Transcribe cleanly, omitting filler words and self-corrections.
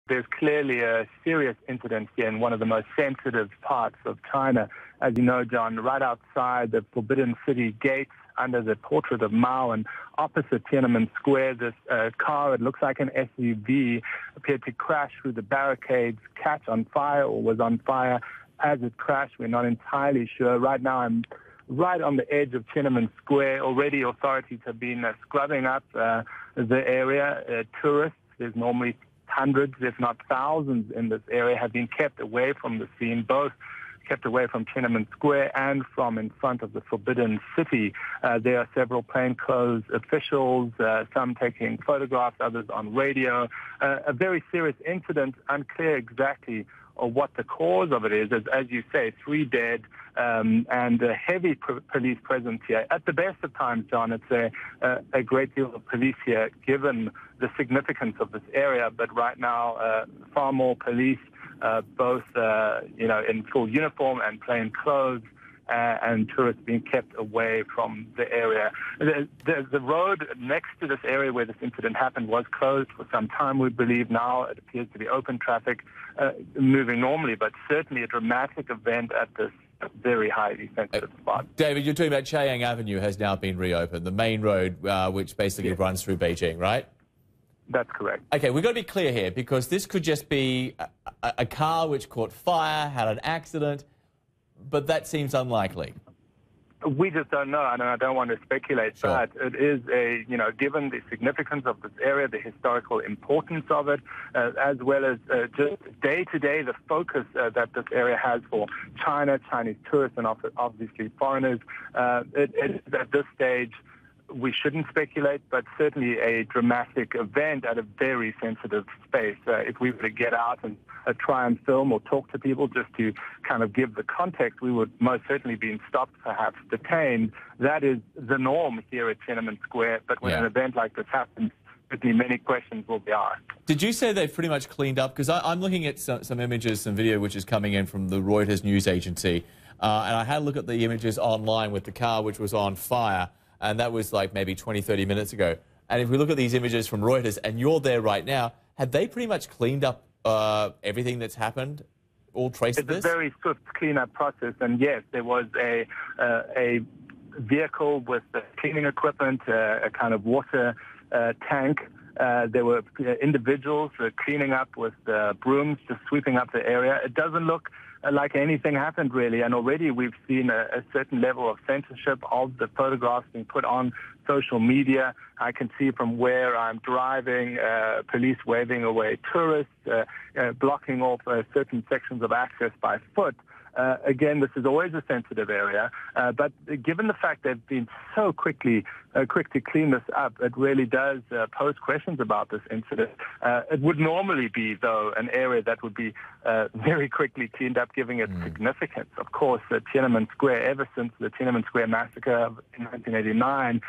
There's clearly a serious incident here in one of the most sensitive parts of China. As you know, John, right outside the Forbidden City gates under the portrait of Mao and opposite Tiananmen Square, this car, it looks like an SUV, appeared to crash through the barricades, catch on fire or was on fire as it crashed. We're not entirely sure. Right now I'm right on the edge of Tiananmen Square. Already authorities have been scrubbing up the area. Tourists, there's normally hundreds, if not thousands in this area, have been kept away from the scene, both kept away from Tiananmen Square and from in front of the Forbidden City. There are several plainclothes officials, some taking photographs, others on radio. A very serious incident, unclear exactly what the cause of it is. As you say, 3 dead and a heavy police presence here. At the best of times, John, it's a great deal of police here, given the significance of this area. But right now, far more police, both in full uniform and plain clothes, and tourists being kept away from the area. The road next to this area where this incident happened was closed for some time, we believe. Now it appears to be open traffic, moving normally, but certainly a dramatic event at this very highly sensitive spot. David, you're talking about Chiang Avenue has now been reopened, the main road which basically runs through Beijing, right? That's correct. Okay, we've got to be clear here, because this could just be a car which caught fire, had an accident, but that seems unlikely. We just don't know, and I don't want to speculate, Sure. but it is given the significance of this area, the historical importance of it, as well as just day-to-day, the focus that this area has for China, Chinese tourists, and obviously foreigners. It is at this stage, we shouldn't speculate, but certainly a dramatic event at a very sensitive space. If we were to get out and try and film or talk to people just to kind of give the context, we would most certainly be stopped, perhaps detained. That is the norm here at Tiananmen Square, but when an event like this happens, certainly many questions will be asked. Did you say they've pretty much cleaned up? Because I'm looking at some images, some video which is coming in from the Reuters news agency, and I had a look at the images online with the car which was on fire, and that was like maybe 20, 30 minutes ago. And if we look at these images from Reuters, and you're there right now, have they pretty much cleaned up everything that's happened? All trace of this? It's a very swift cleanup process, and yes, there was a vehicle with cleaning equipment, a kind of water tank. There were individuals cleaning up with brooms, just sweeping up the area. It doesn't look like anything happened, really, and already we've seen a certain level of censorship of the photographs being put on social media. I can see from where I'm driving, police waving away tourists, blocking off certain sections of access by foot. Again, this is always a sensitive area, but given the fact they've been so quick to clean this up, it really does pose questions about this incident. It would normally be, though, an area that would be very quickly cleaned up, giving it significance. Of course, Tiananmen Square, ever since the Tiananmen Square massacre in 1989,